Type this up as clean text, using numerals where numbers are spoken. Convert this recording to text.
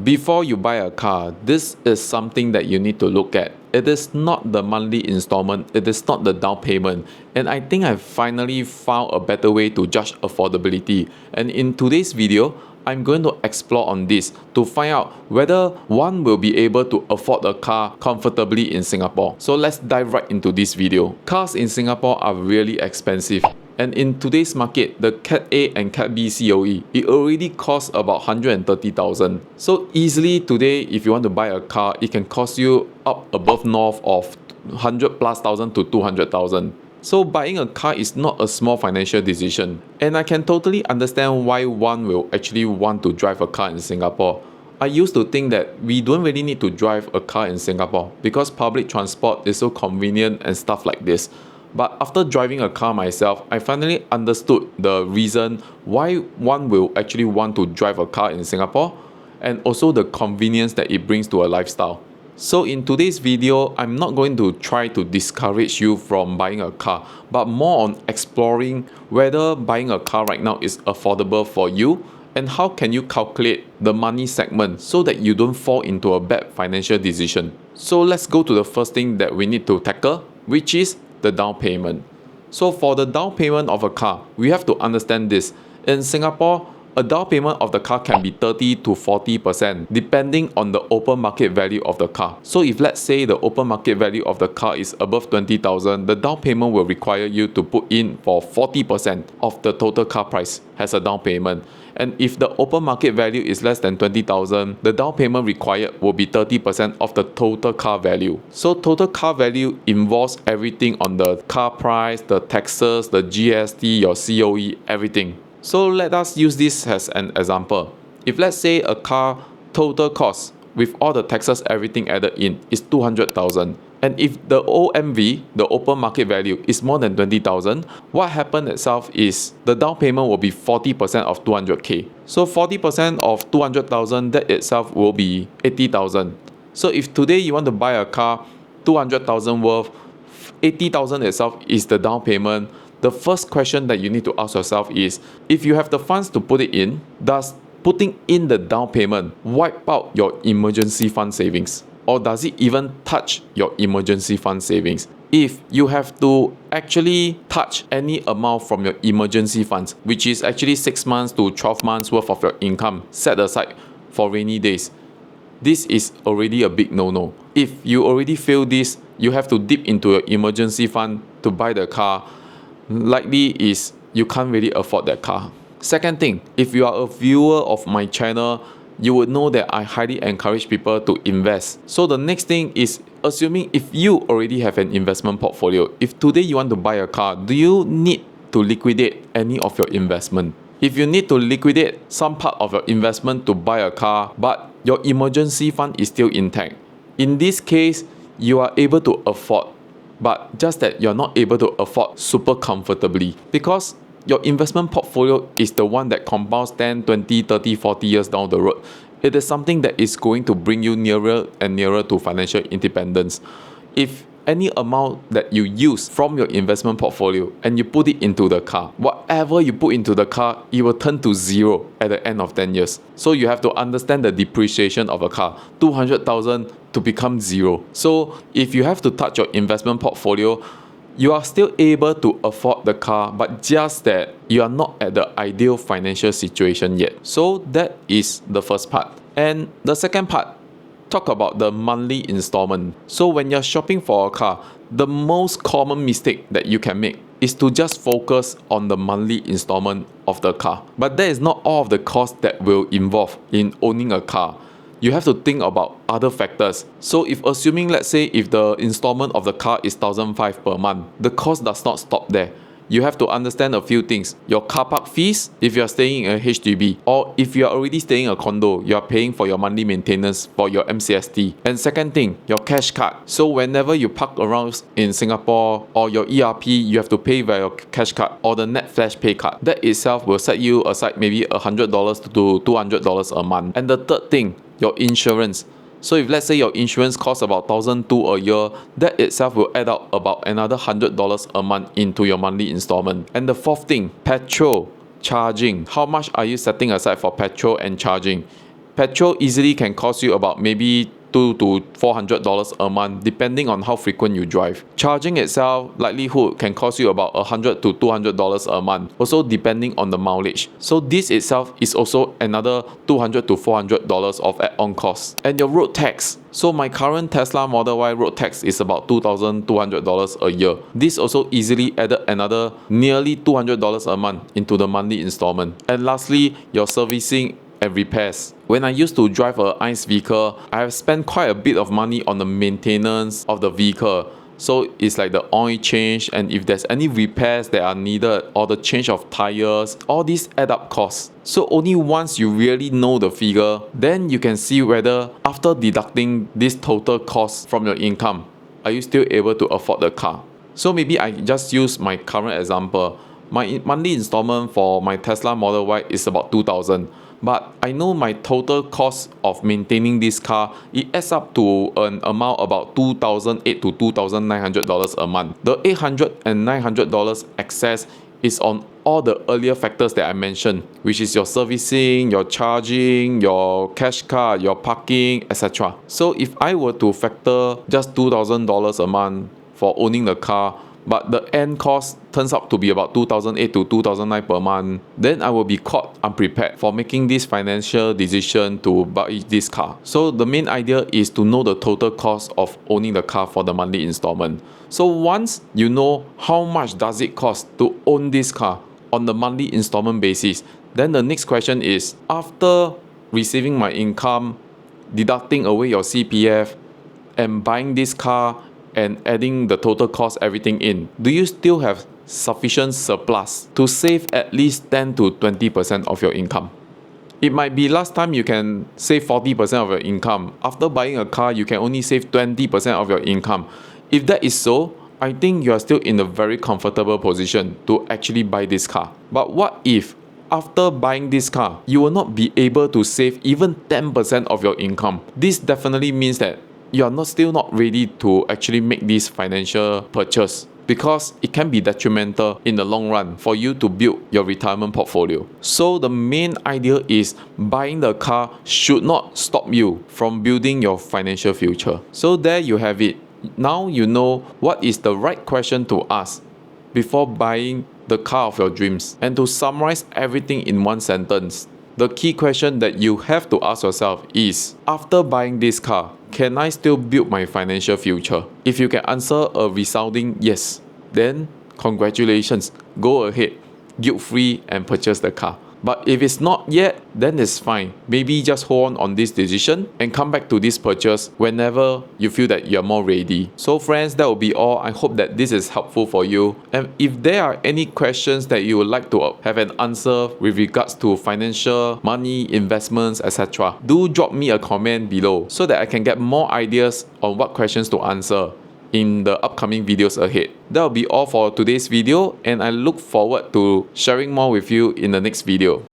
Before you buy a car, this is something that you need to look at. It is not the monthly installment, it is not the down payment. And I think I've finally found a better way to judge affordability. And in today's video, I'm going to explore on this to find out whether one will be able to afford a car comfortably in Singapore. So let's dive right into this video. Cars in Singapore are really expensive. And in today's market, the Cat A and Cat B COE, it already costs about 130,000. So easily today, if you want to buy a car, it can cost you up above north of 100 plus thousand to 200,000. So buying a car is not a small financial decision. And I can totally understand why one will actually want to drive a car in Singapore. I used to think that we don't really need to drive a car in Singapore because public transport is so convenient and stuff like this. But after driving a car myself, I finally understood the reason why one will actually want to drive a car in Singapore and also the convenience that it brings to a lifestyle. So in today's video, I'm not going to try to discourage you from buying a car, but more on exploring whether buying a car right now is affordable for you and how can you calculate the money segment so that you don't fall into a bad financial decision. So let's go to the first thing that we need to tackle, which is the down payment. So for the down payment of a car, we have to understand this. In Singapore, a down payment of the car can be 30 to 40% depending on the open market value of the car. So if let's say the open market value of the car is above 20,000, the down payment will require you to put in for 40% of the total car price as a down payment. And if the open market value is less than 20,000, the down payment required will be 30% of the total car value. So total car value involves everything on the car price, the taxes, the GST, your COE, everything. So let us use this as an example. If let's say a car total cost with all the taxes, everything added in is 200,000. And if the OMV, the open market value, is more than 20,000, what happened itself is the down payment will be 40% of 200k. So 40% of 200,000, that itself will be 80,000. So if today you want to buy a car, 200,000 worth, 80,000 itself is the down payment. The first question that you need to ask yourself is, if you have the funds to put it in, does putting in the down payment wipe out your emergency fund savings? Or does it even touch your emergency fund savings? If you have to actually touch any amount from your emergency funds, which is actually 6 months to 12 months worth of your income set aside for rainy days, this is already a big no-no. If you already feel this, you have to dip into your emergency fund to buy the car, likely is you can't really afford that car. Second thing, if you are a viewer of my channel, you would know that I highly encourage people to invest. So the next thing is, assuming if you already have an investment portfolio, if today you want to buy a car, do you need to liquidate any of your investment? If you need to liquidate some part of your investment to buy a car, but your emergency fund is still intact, in this case, you are able to afford, but just that you're not able to afford super comfortably because your investment portfolio is the one that compounds 10, 20, 30, 40 years down the road. It is something that is going to bring you nearer and nearer to financial independence. If any amount that you use from your investment portfolio and you put it into the car, whatever you put into the car, it will turn to zero at the end of 10 years. So you have to understand the depreciation of a car. 200,000 to become zero. So if you have to touch your investment portfolio, you are still able to afford the car, but just that you are not at the ideal financial situation yet. So that is the first part. And the second part, talk about the monthly installment. So when you're shopping for a car, the most common mistake that you can make is to just focus on the monthly installment of the car. But that is not all of the costs that will involve in owning a car. You have to think about other factors. So if assuming, let's say, if the installment of the car is 1,500 per month, the cost does not stop there. You have to understand a few things. Your car park fees, if you are staying in a HDB, or if you are already staying in a condo, you are paying for your monthly maintenance for your MCST. And second thing, your cash card. So whenever you park around in Singapore or your ERP, you have to pay via your cash card or the net flash pay card. That itself will set you aside maybe $100 to $200 a month. And the third thing, your insurance. So if let's say your insurance costs about $1,200 a year, that itself will add up about another $100 a month into your monthly installment. And the fourth thing, petrol, charging. How much are you setting aside for petrol and charging? Petrol easily can cost you about maybe $200 to $400 a month depending on how frequent you drive. Charging itself likelihood can cost you about $100 to $200 a month, also depending on the mileage. So this itself is also another $200 to $400 of add-on costs. And your road tax. So my current Tesla Model Y road tax is about $2,200 a year. This also easily added another nearly $200 a month into the monthly installment. And lastly, your servicing and repairs. When I used to drive a ICE vehicle, I have spent quite a bit of money on the maintenance of the vehicle. So it's like the oil change, and if there's any repairs that are needed or the change of tires, all these add up costs. So only once you really know the figure, then you can see whether after deducting this total cost from your income, are you still able to afford the car? So maybe I just use my current example. My monthly installment for my Tesla Model Y is about $2,000. But I know my total cost of maintaining this car, it adds up to an amount about $2,800 to $2,900 a month. The $800 and $900 excess is on all the earlier factors that I mentioned, which is your servicing, your charging, your cash card, your parking, etc. So if I were to factor just $2,000 a month for owning the car, but the end cost turns out to be about $2,800 to $2,900 per month, then I will be caught unprepared for making this financial decision to buy this car. So the main idea is to know the total cost of owning the car for the monthly installment. So once you know how much does it cost to own this car on the monthly installment basis, then the next question is, after receiving my income, deducting away your CPF, and buying this car and adding the total cost, everything in, do you still have sufficient surplus to save at least 10 to 20% of your income? It might be last time you can save 40% of your income. After buying a car, you can only save 20% of your income. If that is so, I think you are still in a very comfortable position to actually buy this car. But what if after buying this car, you will not be able to save even 10% of your income? This definitely means that you are still not ready to actually make this financial purchase, because it can be detrimental in the long run for you to build your retirement portfolio. So the main idea is buying the car should not stop you from building your financial future. So there you have it. Now you know what is the right question to ask before buying the car of your dreams. And to summarize everything in one sentence, the key question that you have to ask yourself is, after buying this car, can I still build my financial future? If you can answer a resounding yes, then congratulations, go ahead, guilt-free and purchase the car. But if it's not yet, then it's fine. Maybe just hold on this decision and come back to this purchase whenever you feel that you're more ready. So friends, that will be all. I hope that this is helpful for you. And if there are any questions that you would like to have an answer with regards to financial, money, investments, etc., do drop me a comment below so that I can get more ideas on what questions to answer in the upcoming videos ahead. That will be all for today's video, and I look forward to sharing more with you in the next video.